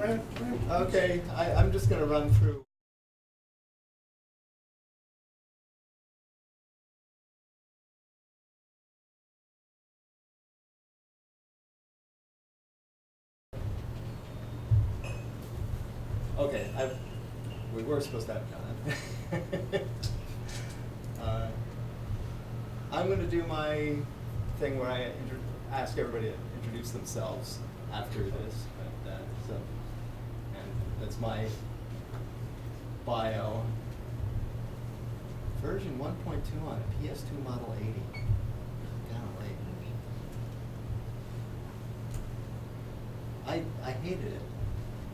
Okay, I'm just going to run through. Okay, we were supposed to have John. I'm going to do my thing where I ask everybody to introduce themselves after this. And that's my bio. Version 1.2 on a PS2 Model 80. Golly. I hated it.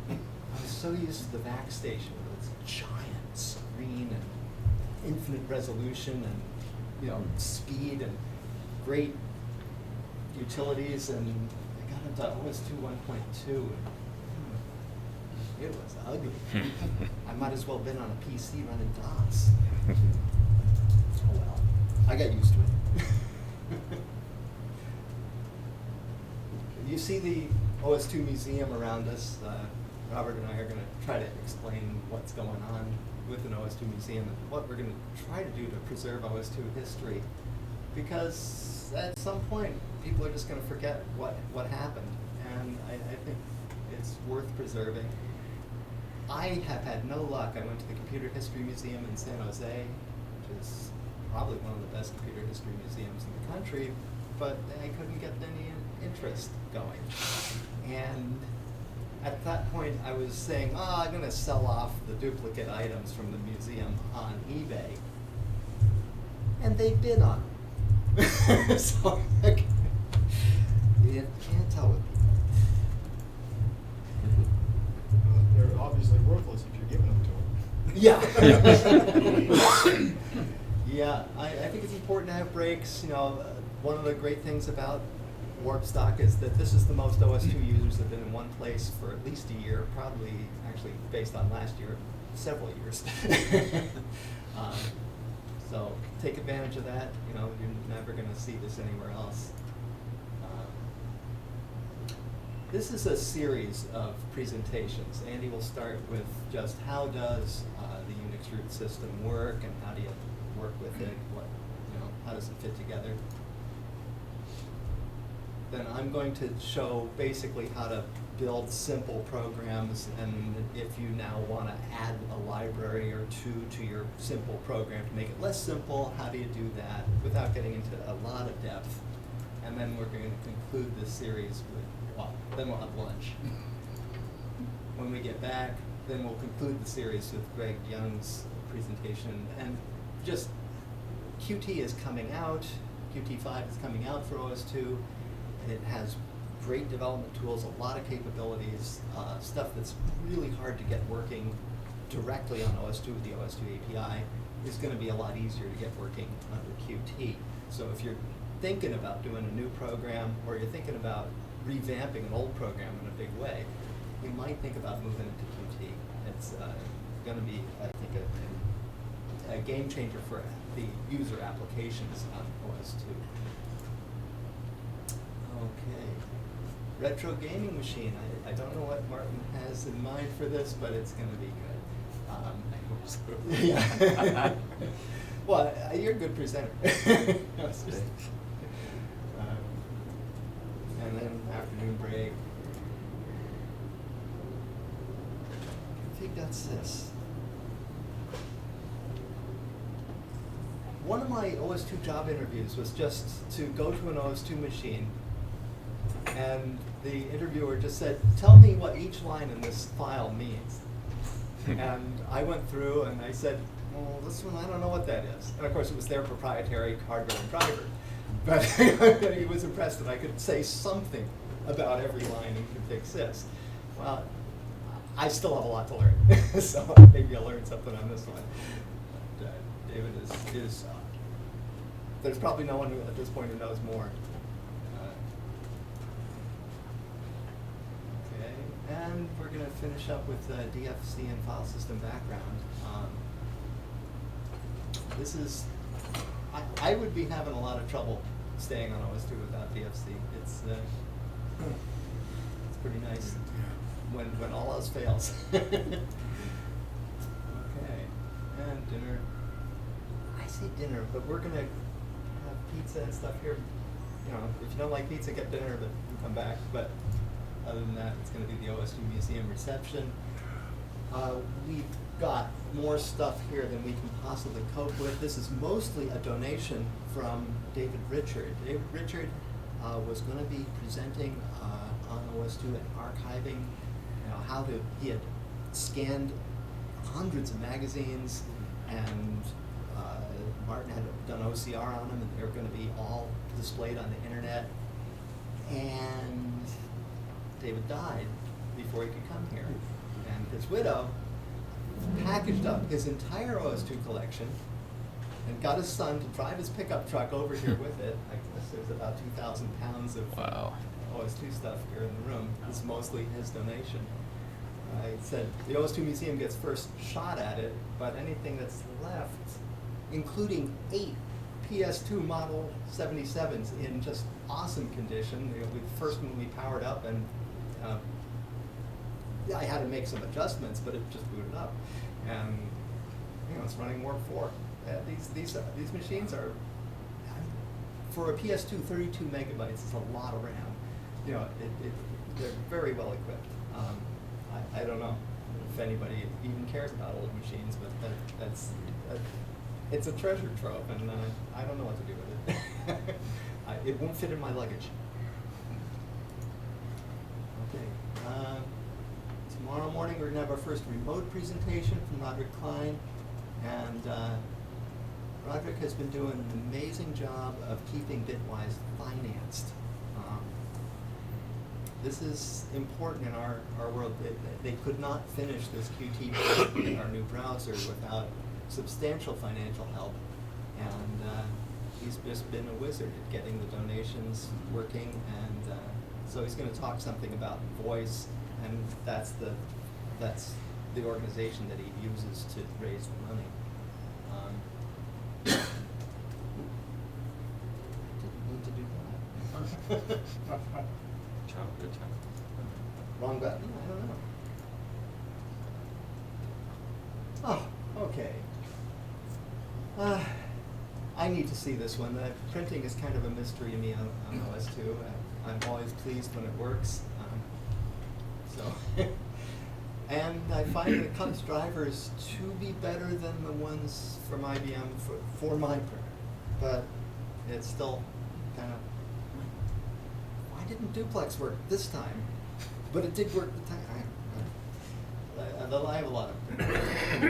I was so used to the backstation with its giant screen and infinite resolution and speed and great utilities, and I got into OS 2 1.2 and it was ugly. I might as well have been on a PC running DOS. Oh well, I got used to it. You see the OS 2 museum around us. Robert and I are going to try to explain what's going on with an OS 2 museum and what we're going to try to do to preserve OS 2 history. Because at some point, people are just going to forget what happened. And I think it's worth preserving. I have had no luck. I went to the Computer History Museum in San Jose, which is probably one of the best computer history museums in the country, but I couldn't get any interest going. And at that point, I was saying, I'm going to sell off the duplicate items from the museum on eBay. And they bid on them. So you can't tell with people. They're obviously worthless if you're giving them to them. Yeah. Yeah, I think it's important to have breaks. One of the great things about Warp Stock is that this is the most OS 2 users have been in one place for at least a year, probably actually based on last year, several years. So take advantage of that. You're never going to see this anywhere else. This is a series of presentations. Andy will start with just how does the Unix root system work and how do you work with it? How does it fit together? Then I'm going to show basically how to build simple programs, and if you now want to add a library or two to your simple program to make it less simple, how do you do that without getting into a lot of depth? And then we're going to conclude this series with, then we'll have lunch. When we get back, then we'll conclude the series with Gregg Young's presentation, and just Qt is coming out, Qt5 is coming out for OS 2. It has great development tools, a lot of capabilities, stuff that's really hard to get working directly on OS 2 with the OS 2 API is going to be a lot easier to get working under Qt. So if you're thinking about doing a new program or you're thinking about revamping an old program in a big way, you might think about moving into Qt. It's going to be, I think, a game changer for the user applications on OS 2. Okay. Retro gaming machine. I don't know what Martin has in mind for this, but it's going to be good. I hope so. Yeah. Well, you're a good presenter. And then afternoon break. I think that's this. One of my OS 2 job interviews was just to go to an OS 2 machine, and the interviewer just said, tell me what each line in this file means. And I went through and I said, well, this one, I don't know what that is. And of course, it was their proprietary hardware and driver. But he was impressed that I could say something about every line in config.sys. Well, I still have a lot to learn, so maybe I'll learn something on this one. But, David is there's probably no one who, at this point, who knows more. Okay, and we're going to finish up with DFSee and file system background. This is, I would be having a lot of trouble staying on OS 2 without DFSee. It's pretty nice when when all else fails. Okay, and dinner. I say dinner, but we're gonna have pizza and stuff here. You know, if you don't like pizza, get dinner, but you come back. But other than that, it's gonna be the OS2 Museum reception. We've got more stuff here than we can possibly cope with. This is mostly a donation from David Richard. David Richard was going to be presenting on OS2 and archiving, you know, he had scanned hundreds of magazines, and Martin had done OCR on them, and they were going to be all displayed on the internet. And David died before he could come here. And his widow packaged up his entire OS2 collection and got his son to drive his pickup truck over here with it. I guess there's about 2,000 pounds of OS2 stuff here in the room. It's mostly his donation. I said the OS2 Museum gets first shot at it, but anything that's left, including 8 PS2 Model 77s in just awesome condition. You know, the first one we powered up, and I had to make some adjustments, but it just booted up, and you know, it's running Warp 4. These machines are, for a PS2, 32 megabytes is a lot of RAM. You know, they're very well equipped. I don't know if anybody even cares about old machines, but it's a treasure trove, and I don't know what to do with it. It won't fit in my luggage. Okay. Tomorrow morning we're going to have our first remote presentation from Roderick Klein, and Roderick has been doing an amazing job of keeping Bitwise financed. This is important in our world. They could not finish this Qt in our new browser without substantial financial help, and he's just been a wizard at getting the donations working, and so he's going to talk something about voice, and that's the organization that he uses to raise the money. Didn't need to do that. Good job. Wrong button? I don't know. Oh, okay. I need to see this one. Printing is kind of a mystery to me on OS2. I'm always pleased when it works. And I find the CUPS drivers to be better than the ones from IBM for my printer. But it's still kind of, why didn't duplex work this time? But it did work the time. I have a lot of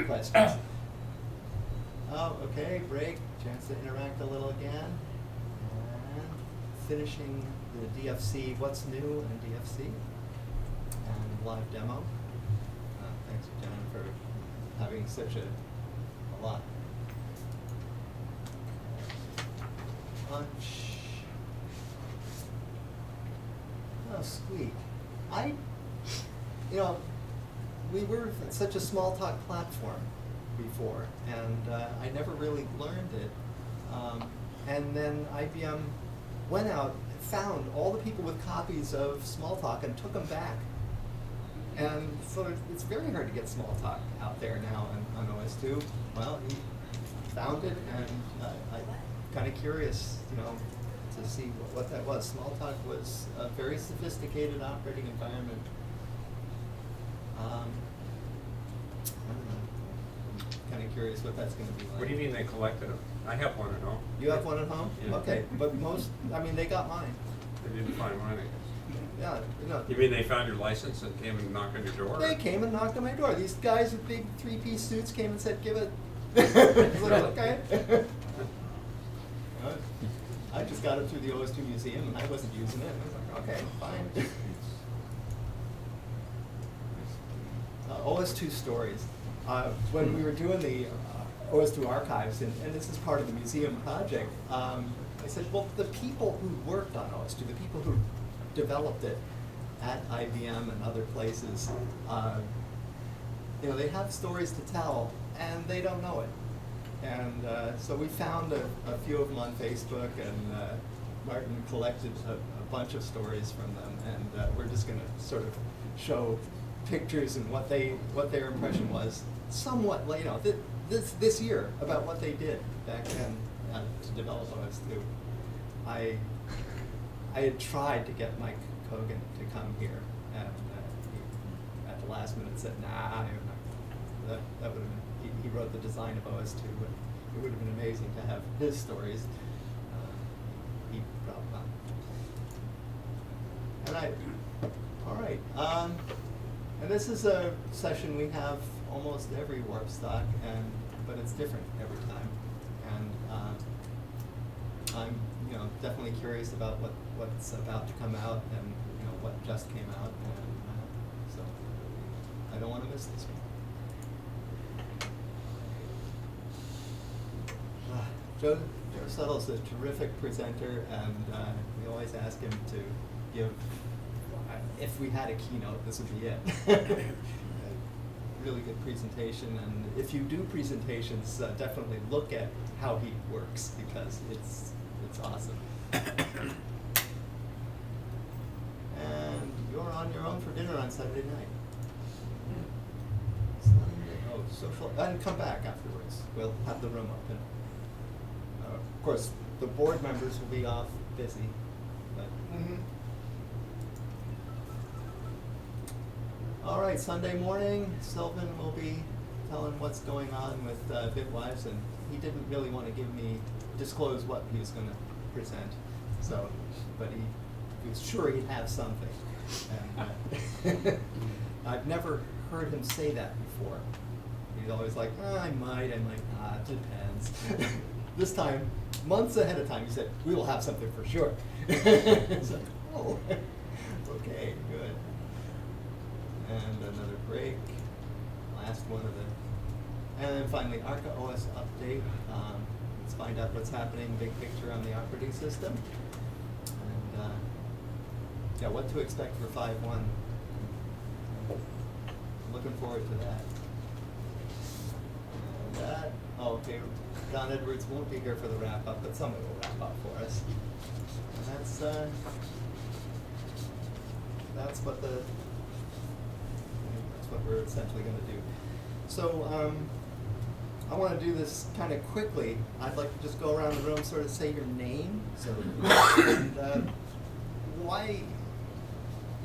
questions. Oh, okay, break. Chance to interact a little again. And finishing the DFSee, what's new in DFSee. And live demo. Thanks, Jan, for having such a lot. Punch. Oh, Squeak. We were such a Smalltalk platform before, and I never really learned it. And then IBM went out, found all the people with copies of Smalltalk and took them back. And so it's very hard to get Smalltalk out there now on OS2. Well, he found it, and I'm kind of curious, to see what that was. Smalltalk was a very sophisticated operating environment. I don't know. I'm kind of curious what that's going to be like. What do you mean they collected them? I have one at home. You have one at home? Yeah. Okay, but they got mine. They didn't find mine, I guess. Yeah, You mean they found your license and came and knocked on your door? They came and knocked on my door. These guys with big three-piece suits came and said, "Give it." I was like, okay. I just got it through the OS2 Museum, and I wasn't using it. I was like, okay, fine. OS2 stories. When we were doing the OS2 archives, and this is part of the museum project, I said, well, the people who worked on OS2, the people who developed it at IBM and other places, they have stories to tell, and they don't know it. And so we found a few of them on Facebook, and Martin collected a bunch of stories from them, and we're just going to sort of show pictures and what their impression was somewhat, this year about what they did back then to develop OS2. I had tried to get Mike Kogan to come here, and he, at the last minute, said, "Nah, that would have been." He wrote the design of OS2, but it would have been amazing to have his stories. He probably not. And all right. And this is a session we have almost every warp stock, but it's different every time. And I'm definitely curious about what's about to come out and what just came out, and so I don't want to miss this one. Joe Suttle's a terrific presenter, and we always ask him to give. If we had a keynote, this would be it. Really good presentation, and if you do presentations, definitely look at how he works, because it's awesome. And you're on your own for dinner on Saturday night. Oh, social, and come back afterwards. We'll have the room open. Of course, the board members will be off busy, but. All right, Sunday morning, Sylvan will be telling what's going on with Bitwise, and he didn't really want to disclose what he was going to present. So, but he was sure he'd have something. And I've never heard him say that before. He's always like, I might, it depends. This time, months ahead of time, he said, we will have something for sure. It's like, oh, okay, good. And another break, last one of the, and then finally ArcaOS update. Let's find out what's happening, big picture on the operating system. And yeah, what to expect for 5.1. Looking forward to that. And okay, Don Edwards won't be here for the wrap up, but someone will wrap up for us. And that's what we're essentially going to do. So I want to do this kind of quickly. I'd like to just go around the room, sort of say your name. So, and why?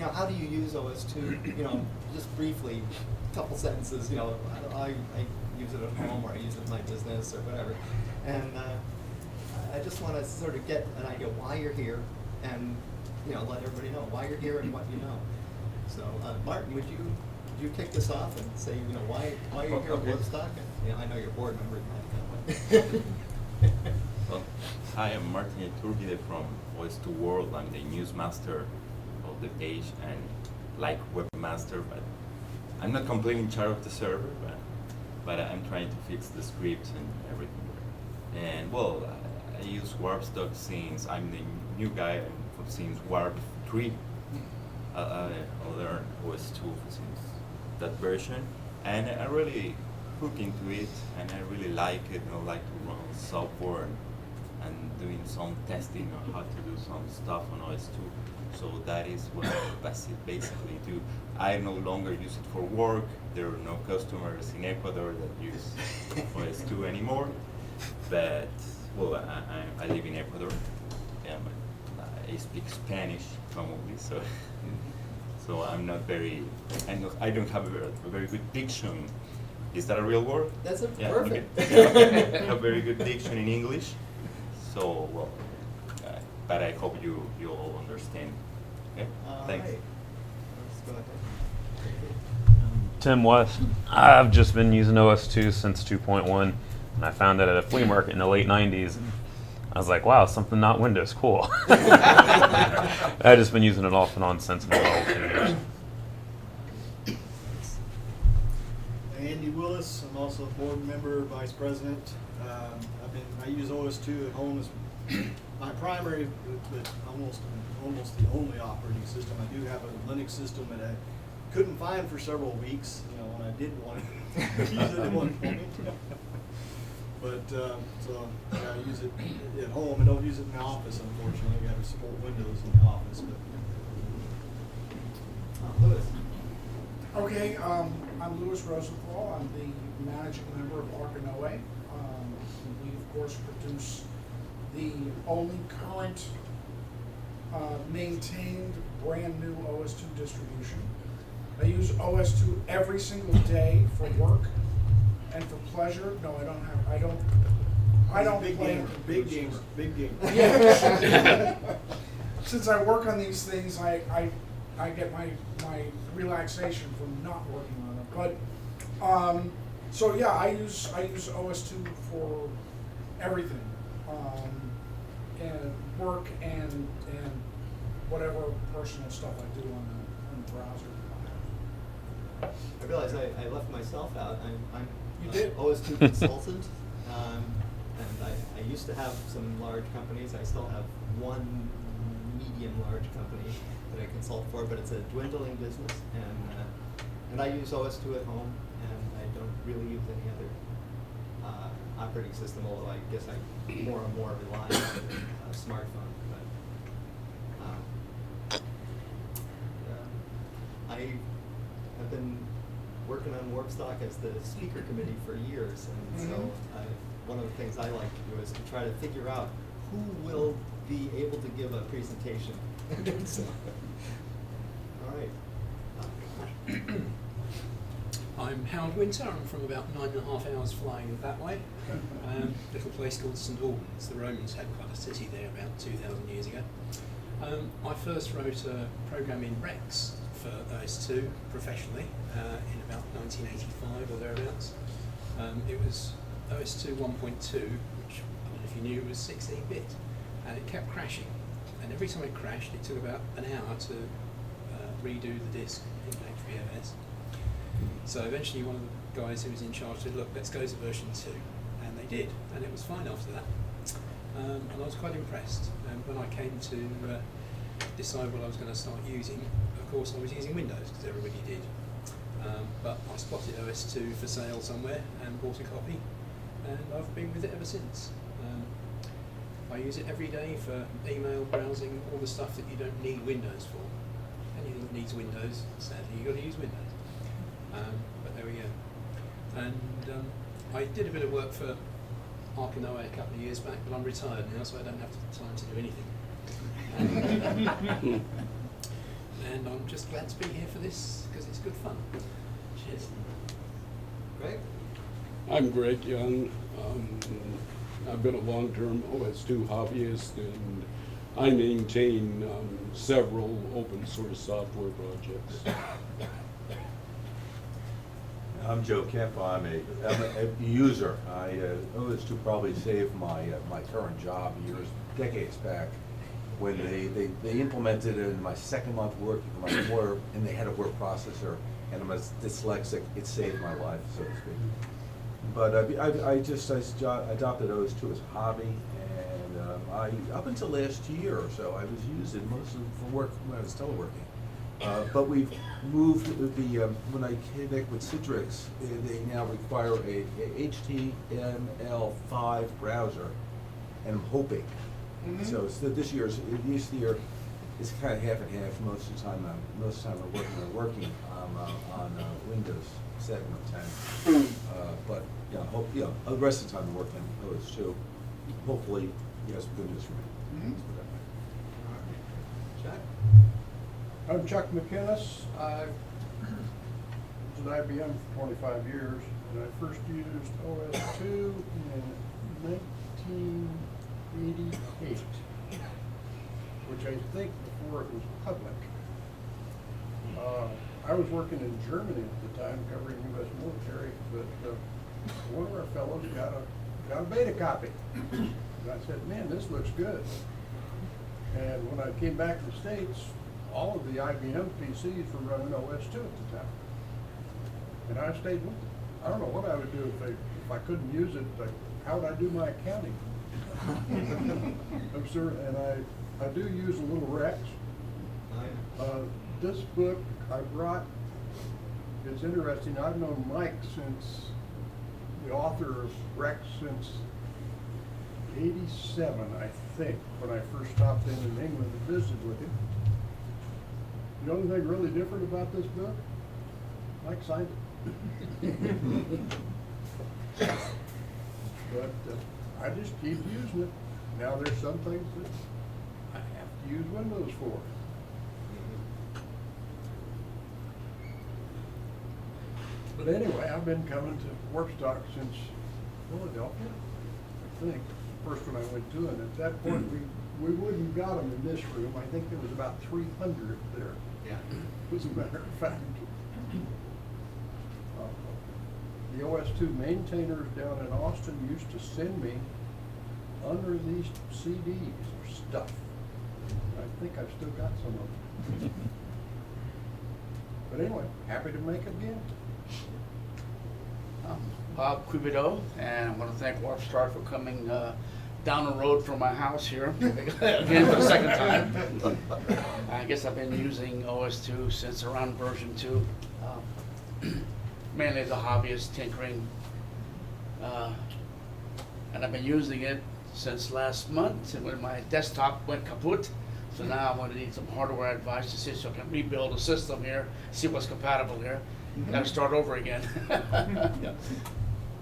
How do you use OS2? Just briefly, a couple sentences. I use it at home, or I use it in my business, or whatever. And I just want to sort of get an idea why you're here, and let everybody know why you're here and what you know. So, Martin, would you kick this off and say, why you're here at Woodstock? And, I know you're a board member. Well, hi, I'm Martin Iturbide from OS2 World. I'm the newsmaster of the page and like webmaster, but I'm not completely in charge of the server, but I'm trying to fix the scripts and everything. And well, I use Warpstock since I'm the new guy since Warp 3. I learned OS2 since that version, and I really hook into it, and I really like it. I like to run software and doing some testing on how to do some stuff on OS2. So that is what I basically do. I no longer use it for work. There are no customers in Ecuador that use OS2 anymore. But well, I live in Ecuador, and I speak Spanish commonly, so. So I'm not very, I don't have a very good diction. Is that a real word? That's perfect. Okay. I have very good diction in English. So, well, but I hope you all understand. Okay? Thanks. Right. Let's go ahead. Tim West. I've just been using OS2 since 2.1, and I found it at a flea market in the late 90s. I was like, wow, something not Windows, cool. I've just been using it off and on since about all 2 years. Andy Willis, I'm also a board member, vice president. I use OS2 at home as my primary, but almost the only operating system. I do have a Linux system that I couldn't find for several weeks, when I did want to use it at one point. But so I use it at home. I don't use it in the office, unfortunately. We have to support Windows in the office. But Lewis. Okay, I'm Louis Rosenthal. I'm the managing member of ArcaOS. We, of course, produce the only current maintained brand new OS2 distribution. I use OS2 every single day for work and for pleasure. No, I don't Big play gamer, big gamer, big gamer. Yeah. Since I work on these things, I get my relaxation from not working on them. But so yeah, I use OS2 for everything, and work and whatever personal stuff I do on the browser. I realize I left myself out. I'm You a did. OS2 consultant, and I used to have some large companies. I still have one medium large company that I consult for, but it's a dwindling business, and I use OS2 at home, and I don't really use any other operating system, although I guess I more and more rely on a smartphone. But I have been working on Warpstock as the speaker committee for years, and so one of the things I like to do is to try to figure out who will be able to give a presentation. So, all right. I'm Howard Winter. I'm from about 9.5 hours flying that way. Little place called St Albans. The Romans had quite a city there about 2,000 years ago. I first wrote a program in Rex for OS2 professionally in about 1985 or thereabouts. It was OS2 1.2, which I don't know if you knew was 16-bit, and it kept crashing. And every time it crashed, it took about an hour to redo the disk in HBFS. So eventually one of the guys who was in charge said, look, let's go to version 2. And they did, and it was fine after that. And I was quite impressed. And when I came to decide what I was going to start using, of course I was using Windows, because everybody did. But I spotted OS2 for sale somewhere and bought a copy, and I've been with it ever since. I use it every day for email, browsing, all the stuff that you don't need Windows for. Anything that needs Windows, sadly, you've got to use Windows. But there we go. And I did a bit of work for ArcaOS a couple of years back, but I'm retired now, so I don't have time to do anything. And I'm just glad to be here for this, because it's good fun. Cheers. Greg? I'm Gregg Young. I've been a long-term OS2 hobbyist, and I maintain several open source software projects. I'm Joe Kemp. I'm a user. OS2 probably saved my current job decades back, when they implemented it in my second month working for my employer, and they had a word processor, and I'm a dyslexic. It saved my life, so to speak. But I adopted OS2 as a hobby, and up until last year or so, I was using mostly for work when I was teleworking. But we've moved when I connect with Citrix, they now require a HTML5 browser, and I'm hoping. So this year it's kind of half and half. Most of the time I'm working on Windows 7 or 10. But the rest of the time I'm working on OS2. Hopefully, yes, good news for me. Jack? I'm Chuck McInnes. I was at IBM for 25 years, and I first used OS2 in 1988, which I think before it was public. I was working in Germany at the time, covering U.S. military, but one of our fellows got a beta copy. And I said, man, this looks good. And when I came back to the States, all of the IBM PCs were running OS2 at the time. And I stayed with it. I don't know what I would do if I couldn't use it. Like, how would I do my accounting? I'm sure, and I do use a little Rex. This book I brought, it's interesting. I've known Mike since, the author of Rex, since '87, I think, when I first stopped in England to visit with him. The only thing really different about this book, Mike signed it. But I just keep using it. Now there's some things that I have to use Windows for. But anyway, I've been coming to Workstock since Philadelphia, I think, first when I went to, and at that point, we wouldn't got them in this room. I think there was about 300 there. Yeah. As a matter of fact. The OS2 maintainers down in Austin used to send me under these CDs or stuff. I think I've still got some of them. But anyway, happy to make it again. Bob Cubido, and I want to thank Warpstar for coming down the road from my house here again for the second time. I guess I've been using OS2 since around version 2. Mainly as a hobbyist, tinkering. And I've been using it since last month, and when my desktop went kaput. So now I'm going to need some hardware advice to see so I can rebuild a system here, see what's compatible here. Gotta start over again.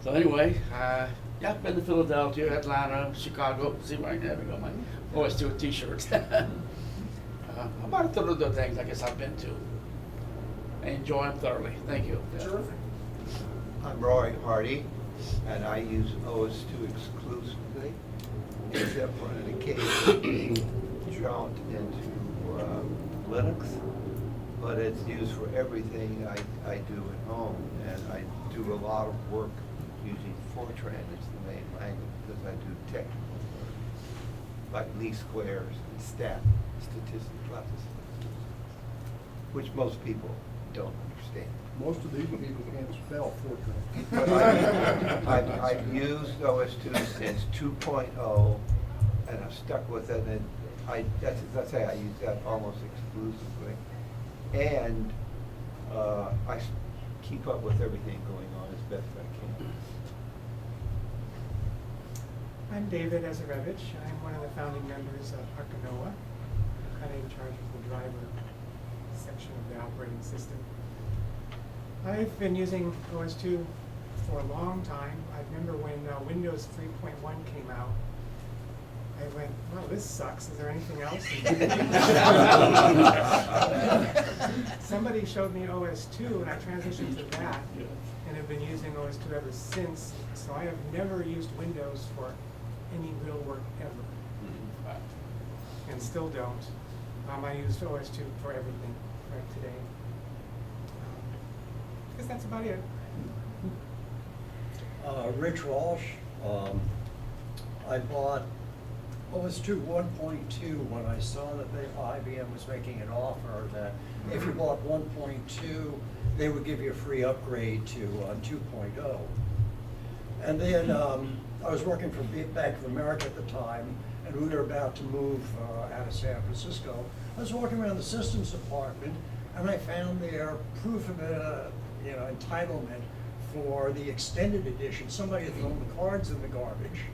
So anyway, yeah, I've been to Philadelphia, Atlanta, Chicago. See, right there we go, my OS2 t-shirts. About a third of the things I guess I've been to. I enjoy them thoroughly. Thank you. Terrific. I'm Roy Hardy, and I use OS2 exclusively, except for an occasion being dropped into Linux. But it's used for everything I do at home, and I do a lot of work using Fortran as the main language because I do technical work, like least squares and statistical classes, which most people don't understand. Most of these people can't spell Fortran. But I've used OS2 since 2.0, and I've stuck with it, and that's how I use that almost exclusively. And I keep up with everything going on as best I can. I'm David Ezerevich. I'm one of the founding members of ArcaOS, kind of in charge of the driver section of the operating system. I've been using OS2 for a long time. I remember when Windows 3.1 came out. I went, well, this sucks. Is there anything else? Somebody showed me OS2, and I transitioned to that, and have been using OS2 ever since. So I have never used Windows for any real work ever, and still don't. I use OS2 for everything right today. I guess that's about it. Rich Walsh. I bought OS2 1.2 when I saw that IBM was making an offer that if you bought 1.2, they would give you a free upgrade to 2.0. And then I was working for Bank of America at the time, and we were about to move out of San Francisco. I was walking around the systems department, and I found their proof of entitlement for the extended edition. Somebody had thrown the cards in the garbage.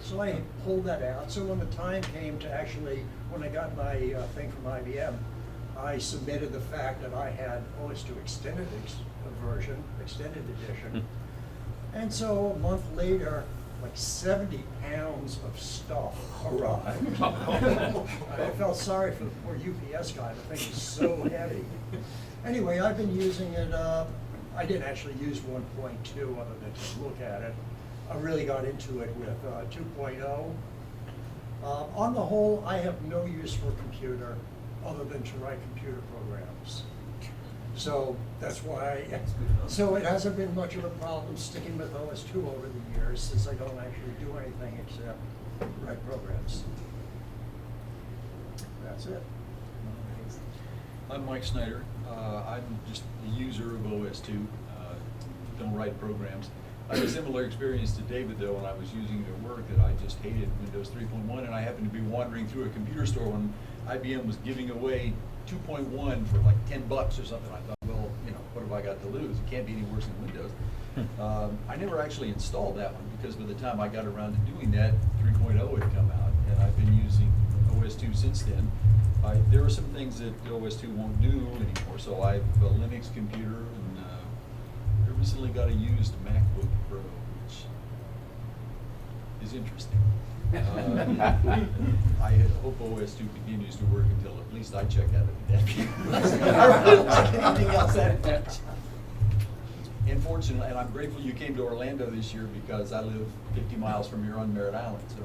So I pulled that out. So when the time came to actually, when I got my thing from IBM, I submitted the fact that I had OS2 extended extended edition. And so a month later, like 70 pounds of stuff arrived. I felt sorry for the poor UPS guy. The thing is so heavy. Anyway, I've been using it. I didn't actually use 1.2 other than to look at it. I really got into it with 2.0. On the whole, I have no use for a computer other than to write computer programs. So that's why, so it hasn't been much of a problem sticking with OS2 over the years, since I don't actually do anything except write programs. That's it. I'm Mike Snyder. I'm just a user of OS2, don't write programs. I had a similar experience to David, though, when I was using it at work, that I just hated Windows 3.1, and I happened to be wandering through a computer store when IBM was giving away 2.1 for like $10 or something. I thought, well, what have I got to lose? It can't be any worse than Windows. I never actually installed that one because by the time I got around to doing that, 3.0 had come out, and I've been using OS2 since then. There are some things that OS2 won't do anymore, so I have a Linux computer, and recently got a used MacBook Pro, which is interesting. I hope OS 2 continues to work until at least I check out of the deck. I really like anything else that much. Unfortunately, and I'm grateful you came to Orlando this year because I live 50 miles from here on Merritt Island. So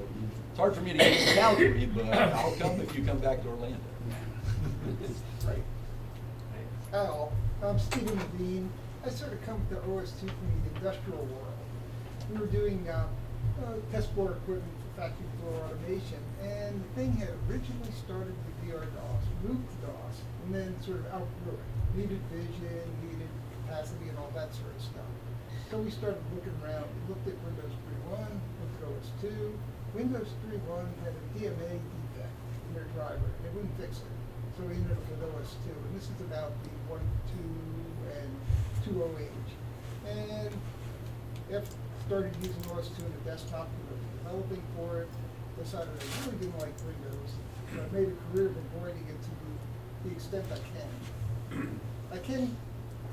it's hard for me to get to Calgary, but I'll come if you come back to Orlando. Right. Al, I'm Stephen Levine. I sort of come to OS2 from the industrial world. We were doing test board equipment for factory floor automation, and the thing had originally started with DR-DOS, moved to DOS, and then sort of outgrew it. Needed vision, needed capacity, and all that sort of stuff. So we started looking around. We looked at Windows 3.1, looked at OS2. Windows 3.1 had a DMA defect in their driver. They wouldn't fix it. So we ended up with OS2, and this is about the 1.2 and 2.0 age. And after started using OS2 in the desktop, we were developing for it, decided I really didn't like Windows, so I made a career of avoiding it to the extent I can. I can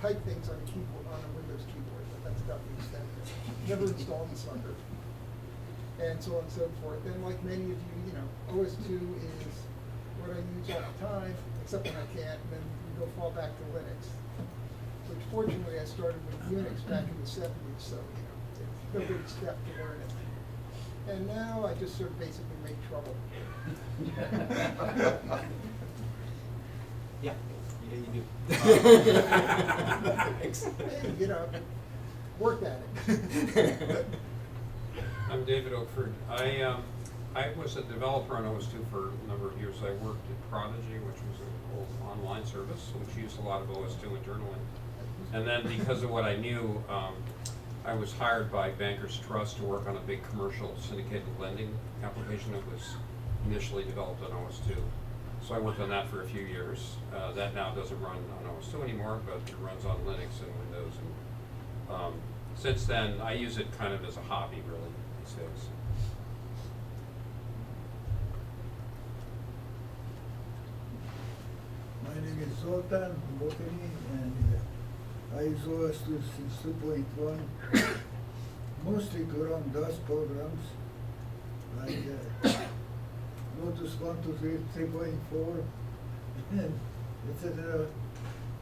type things on a keyboard, on a Windows keyboard, but that's about the extent of it. Never installed the sucker, and so on and so forth. And like many of you, OS2 is what I use all the time, except when I can't, and then we go fall back to Linux. Which fortunately I started with Unix back in the 70s, so it's no big step to learn it. And now I just sort of basically make trouble. Yeah, you do. Hey, worked at it. I'm David Oakford. I was a developer on OS2 for a number of years. I worked at Prodigy, which was an old online service, which used a lot of OS2 internally. And then because of what I knew, I was hired by Bankers Trust to work on a big commercial syndicated lending application that was initially developed on OS2. So I worked on that for a few years. That now doesn't run on OS2 anymore, but it runs on Linux and Windows. And since then, I use it kind of as a hobby, really, these days. My name is Zoltán Botany, and I use OS2 since 2.1, mostly to run DOS programs, like Lotus 1.2.3.4, etc.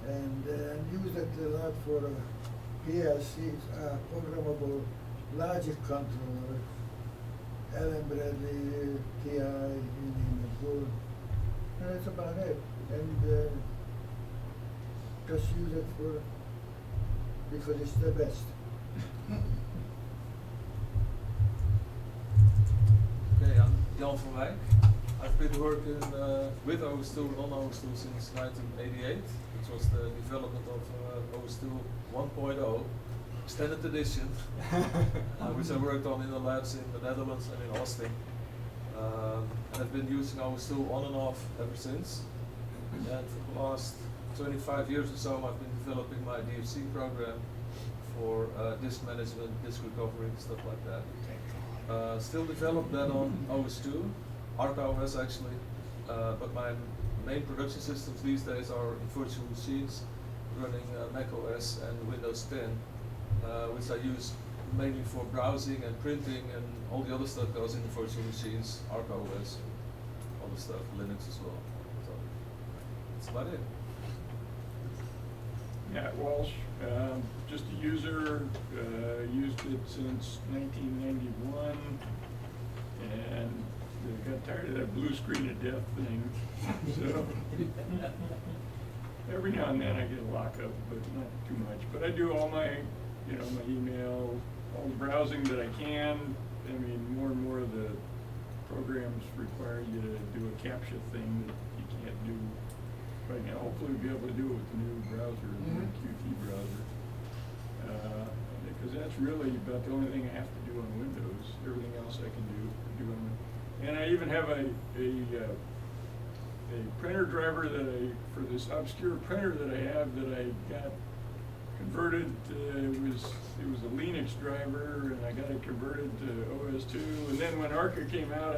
And use it a lot for PLCs, programmable logic controller, Allen Bradley, TI, you name it, board. And that's about it. And just use it because it's the best. Okay, I'm Jan van Wijk. I've been working with OS2 and on OS2 since 1988, which was the development of OS2 1.0, extended edition, which I worked on in the labs in the Netherlands and in Austin. And I've been using OS2 on and off ever since. And for the last 25 years or so, I've been developing my DFSee program for disk management, disk recovery, stuff like that. Still develop that on OS2, ArcaOS actually, but my main production systems these days are virtual machines running macOS and Windows 10, which I use mainly for browsing and printing, and all the other stuff goes into virtual machines, ArcaOS, and other stuff, Linux as well. So that's about it. Matt Walsh, just a user, used it since 1991, and got tired of that blue screen of death thing. So every now and then I get a lockup, but not too much. But I do all my, my email, all the browsing that I can. I mean, more and more of the programs require you to do a CAPTCHA thing that you can't do right now. Hopefully we'll be able to do it with the new browser, the new Qt browser. Because that's really about the only thing I have to do on Windows. Everything else I can do on Windows. And I even have a printer driver that for this obscure printer that I have that I got converted. It was a Linux driver, and I got it converted to OS2. And then when Arca came out,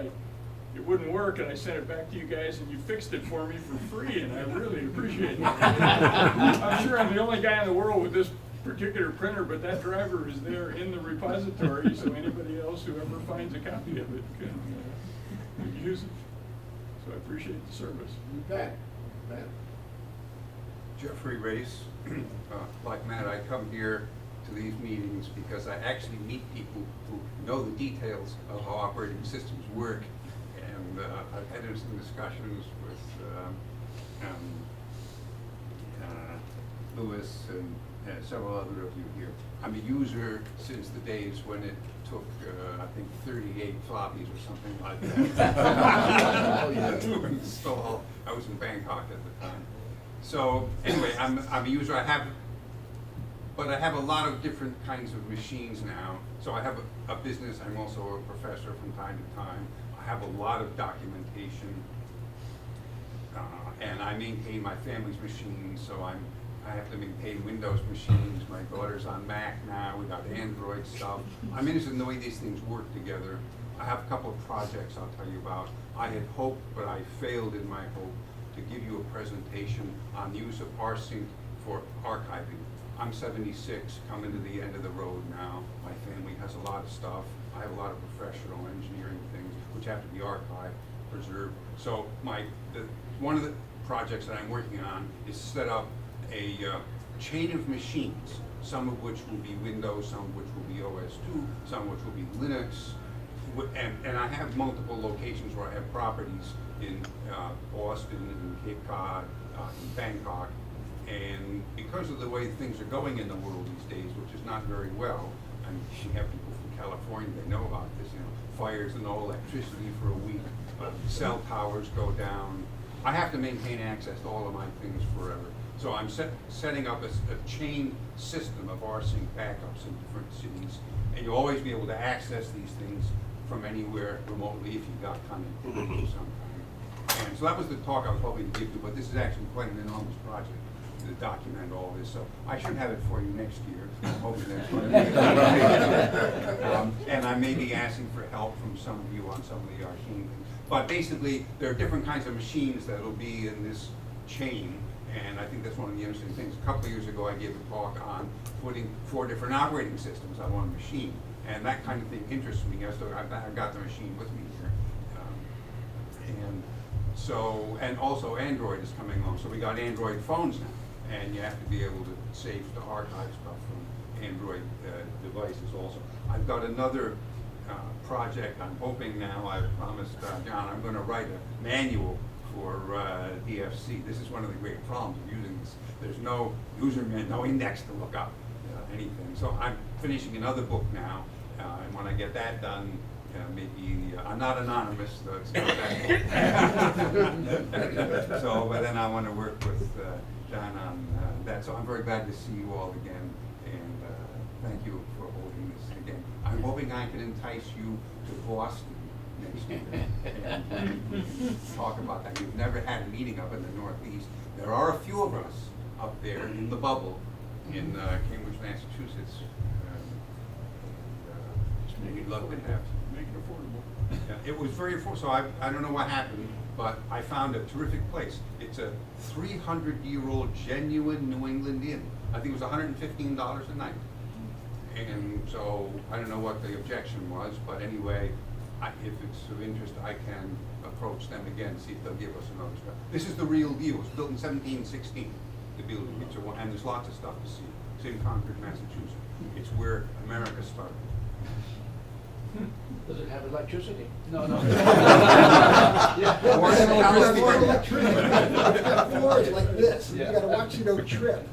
it wouldn't work, and I sent it back to you guys, and you fixed it for me for free, and I really appreciate it. I'm sure I'm the only guy in the world with this particular printer, but that driver is there in the repository, so anybody else who ever finds a copy of it can use it. So I appreciate the service. You bet. You bet. Jeffrey Race. Like Matt, I come here to these meetings because I actually meet people who know the details of how operating systems work. And I've had some discussions with Louis and several other of you here. I'm a user since the days when it took, I think, 38 floppies or something like that to install. I was in Bangkok at the time. So anyway, I'm a user. I have a lot of different kinds of machines now. So I have a business. I'm also a professor from time to time. I have a lot of documentation, and I maintain my family's machines. So I have to maintain Windows machines. My daughter's on Mac now. We got Android stuff. I'm interested in the way these things work together. I have a couple of projects I'll tell you about. I had hoped, but I failed in my hope, to give you a presentation on the use of rsync for archiving. I'm 76, coming to the end of the road now. My family has a lot of stuff. I have a lot of professional engineering things which have to be archived, preserved. So one of the projects that I'm working on is set up a chain of machines, some of which will be Windows, some of which will be OS2, some of which will be Linux. And I have multiple locations where I have properties in Boston, in Cape Cod, in Bangkok. And because of the way things are going in the world these days, which is not very well, and we have people from California, they know about this, fires and no electricity for a week, cell towers go down. I have to maintain access to all of my things forever. So I'm setting up a chain system of rsync backups in different cities, and you'll always be able to access these things from anywhere remotely if you've got connectivity of some kind. And so that was the talk I was hoping to give you, but this is actually quite an enormous project to document all this. So I should have it for you next year. I'm hoping that's what and I may be asking for help from some of you on some of the arcane things. But basically, there are different kinds of machines that will be in this chain. And I think that's one of the interesting things. A couple of years ago, I gave a talk on putting 4 different operating systems on one machine. And that kind of thing interests me. So I've got the machine with me here. And also Android is coming along. So we got Android phones now. And you have to be able to save to archive stuff from Android devices also. I've got another project I'm hoping now. I promised John I'm going to write a manual for DFSee. This is one of the great problems of using this. There's no user manual, no index to look up anything. So I'm finishing another book now, and when I get that done, maybe I'm not anonymous, so it's not that. So, but then I want to work with John on that. So I'm very glad to see you all again, and thank you for holding this again. I'm hoping I can entice you to Boston next year and we can talk about that. We've never had a meeting up in the Northeast. There are a few of us up there in the bubble in Cambridge, Massachusetts. We'd love to have. Make it affordable. Yeah, it was very affordable. So I don't know what happened, but I found a terrific place. It's a 300-year-old genuine New England inn. I think it was $115 a night. And so I don't know what the objection was, but anyway, if it's of interest, I can approach them again, see if they'll give us another stuff. This is the real deal. It was built in 1716, the building. And there's lots of stuff to see. It's in Concord, Massachusetts. It's where America started. Does it have electricity? No. Yeah. More electricity. It's got floors like this. You got to watch it don't trip.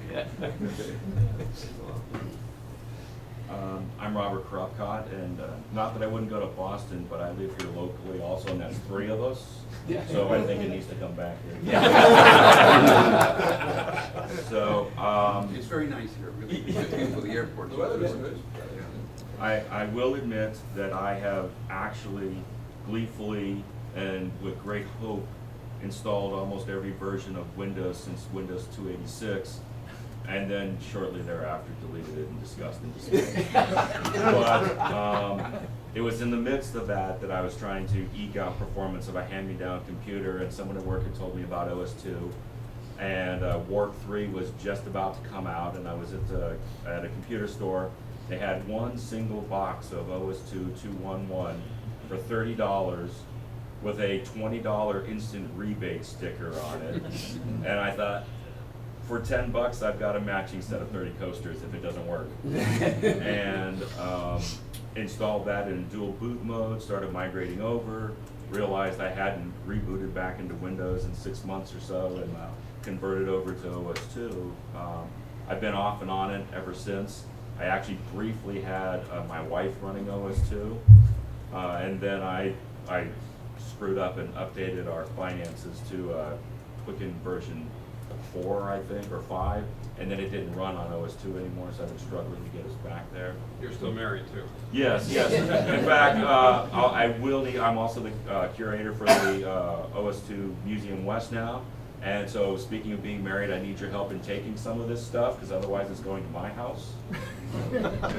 I'm Robert Kuropkat, and not that I wouldn't go to Boston, but I live here locally also, and that's 3 of us. Yeah. So I think it needs to come back here. Yeah. So it's very nice here, really. It's beautiful. The airport. I will admit that I have actually gleefully and with great hope installed almost every version of Windows since Windows 286. And then shortly thereafter deleted it in disgust and despair. But it was in the midst of that I was trying to eke out performance of a hand-me-down computer, and someone at work had told me about OS2. and Warp 3 was just about to come out, and I was at a computer store. They had one single box of OS2 2.1.1 for $30 with a $20 instant rebate sticker on it. And I thought, for $10, I've got a matching set of 30 coasters if it doesn't work. And installed that in dual boot mode, started migrating over, realized I hadn't rebooted back into Windows in 6 months or so, and converted over to OS2. I've been off and on it ever since. I actually briefly had my wife running OS2, and then I screwed up and updated our finances to Quicken version 4, I think, or 5, and then it didn't run on OS2 anymore, so I've been struggling to get us back there. You're still married too? Yes, yes. In fact, I'm also the curator for the OS2 Museum West now, and so speaking of being married, I need your help in taking some of this stuff, because otherwise it's going to my house,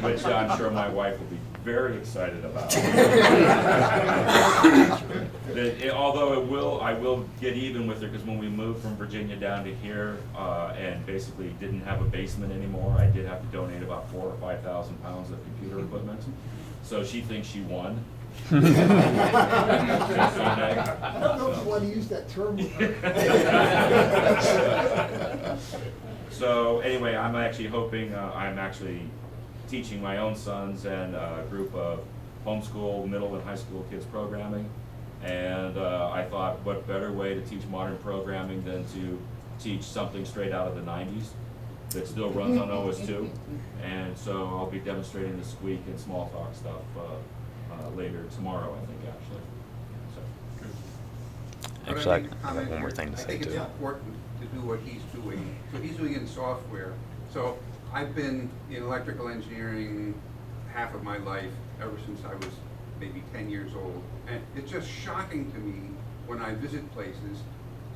which I'm sure my wife will be very excited about. Although I will get even with her, because when we moved from Virginia down to here and basically didn't have a basement anymore, I did have to donate about 4,000 or 5,000 pounds of computer equipment. So she thinks she won. I don't know if you want to use that term with her. So anyway, I'm actually hoping, I'm actually teaching my own sons and a group of homeschool, middle and high school kids programming. And I thought, what better way to teach modern programming than to teach something straight out of the 90s that still runs on OS2. And so I'll be demonstrating the Squeak and Smalltalk stuff later tomorrow, I think, actually. So. Actually, I got one more thing to say, I think too. it's important to do what he's doing. So he's doing it in software. So I've been in electrical engineering half of my life, ever since I was maybe 10 years old. And it's just shocking to me when I visit places,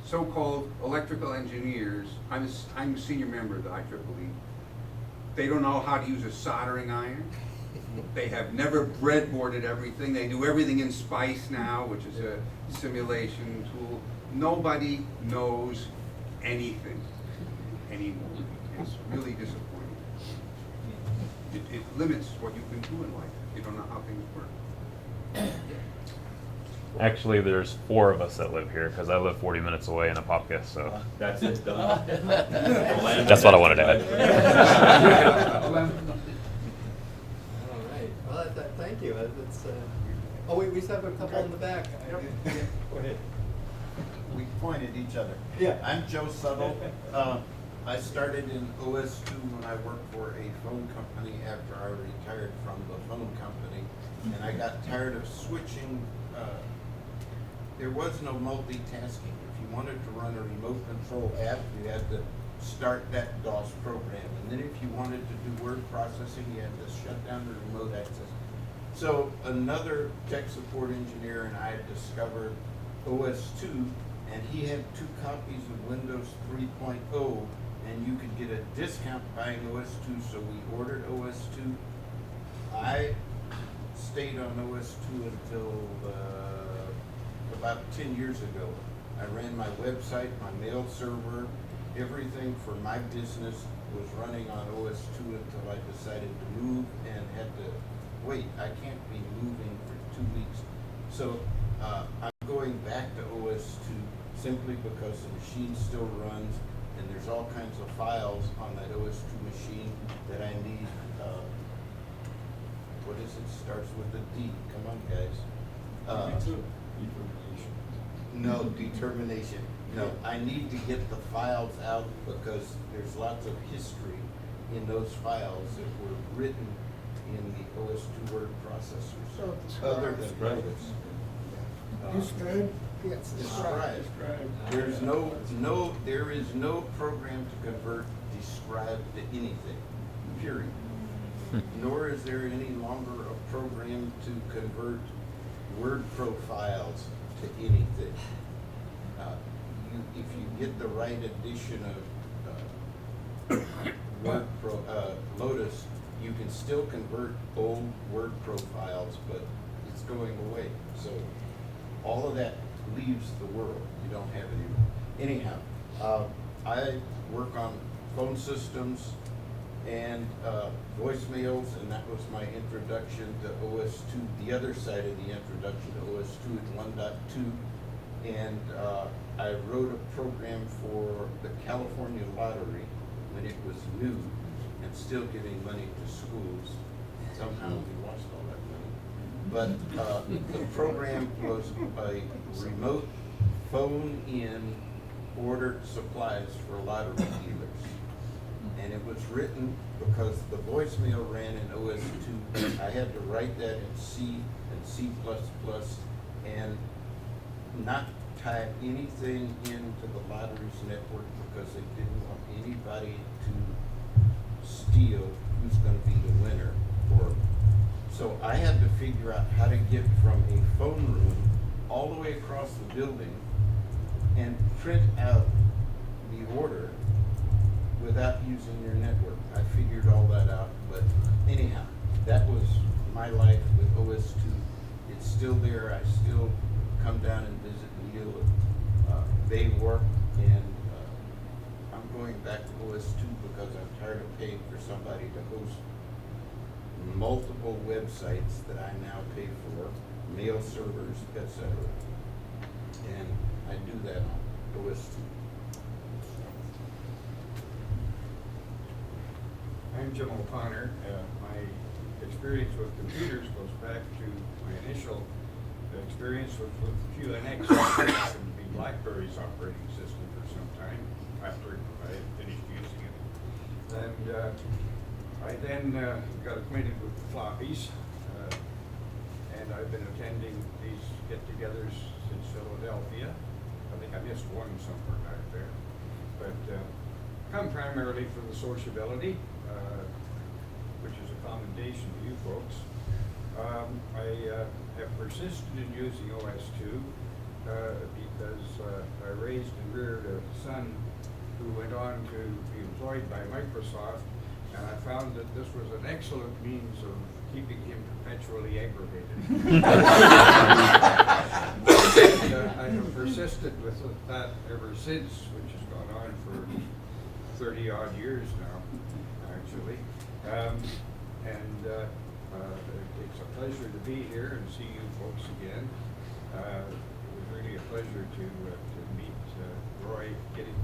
so-called electrical engineers, I'm a senior member of the IEEE, they don't know how to use a soldering iron. They have never breadboarded everything. They do everything in SPICE now, which is a simulation tool. Nobody knows anything anymore. It's really disappointing. It limits what you can do in life if you don't know how things work. Actually, there's 4 of us that live here, because I live 40 minutes away in Apopka, so. That's it, done. That's what I wanted to add. All right. Well, thank you. Oh, we still have a couple in the back. Yeah, go ahead. We point at each other. Yeah. I'm Joe Suttle. I started in OS2 when I worked for a phone company after I retired from the phone company. And I got tired of switching. There was no multitasking. If you wanted to run a remote control app, you had to start that DOS program. And then if you wanted to do word processing, you had to shut down the remote access. So another tech support engineer and I discovered OS2, and he had 2 copies of Windows 3.0, and you could get a discount buying OS2, so we ordered OS2. I stayed on OS2 until about 10 years ago. I ran my website, my mail server, everything for my business was running on OS2 until I decided to move and had to wait. I can't be moving for 2 weeks. So I'm going back to OS2 simply because the machine still runs and there's all kinds of files on that OS2 machine that I need. What is it? Starts with a D. Come on, guys. No, determination. No, I need to get the files out because there's lots of history in those files that were written in the OS2 word processors. So other than Roderick. Describe? Yes, Describe. There is no program to convert describe to anything, period. Nor is there any longer a program to convert word profiles to anything. If you get the right edition of Lotus, you can still convert old word profiles, but it's going away. So all of that leaves the world. You don't have it anymore. Anyhow, I work on phone systems and voicemails, and that was my introduction to OS2, the other side of the introduction to OS2 at 1.2. And I wrote a program for the California Lottery when it was new and still giving money to schools. Somehow we lost all that money. But the program was a remote phone-in ordered supplies for lottery dealers. And it was written because the voicemail ran in OS2. I had to write that in C and C++ and not tie anything into the lottery's network because they didn't want anybody to steal who's going to be the winner. So I had to figure out how to get from a phone room all the way across the building and print out the order without using your network. I figured all that out, but anyhow, that was my life with OS2. It's still there. I still come down and visit Neil at Baywork, and I'm going back to OS2 because I'm tired of paying for somebody to host multiple websites that I now pay for, mail servers, etc. And I do that on OS2. I'm Jim O'Connor. My experience with computers goes back to my initial experience with QNX, and the BlackBerry's operating system for some time after I had finished using it. And I then got acquainted with the floppies, and I've been attending these get-togethers since Philadelphia. I think I missed one somewhere back there. But come primarily for the sociability, which is a commendation to you folks. I have persisted in using OS2 because I raised and reared a son who went on to be employed by Microsoft, and I found that this was an excellent means of keeping him perpetually aggravated. And, I have persisted with that ever since, which has gone on for 30-odd years now, actually. It's a pleasure to be here and see you folks again. It was really a pleasure to meet Roy getting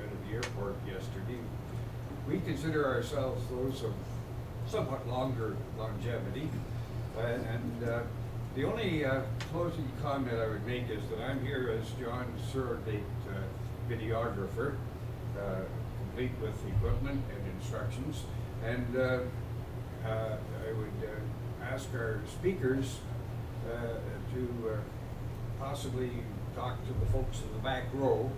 out of the airport yesterday. We consider ourselves those of somewhat longer longevity, the only closing comment I would make is that I'm here as John's surrogate videographer, complete with equipment and instructions, and I would ask our speakers to possibly talk to the folks in the back row.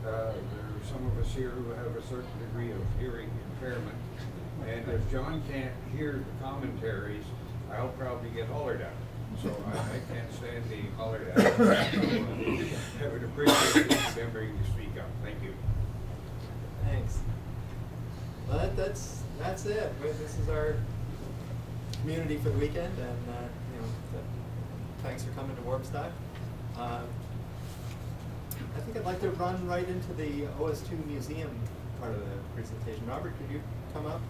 There are some of us here who have a certain degree of hearing impairment, and if John can't hear the commentaries, I'll probably get hollered at. So I can't stand being hollered at. I would appreciate you remembering to speak up. Thank you. Thanks. Well, that's it. This is our community for the weekend, and thanks for coming to Warpstock. I think I'd like to run right into the OS2 museum part of the presentation. Robert, could you come up?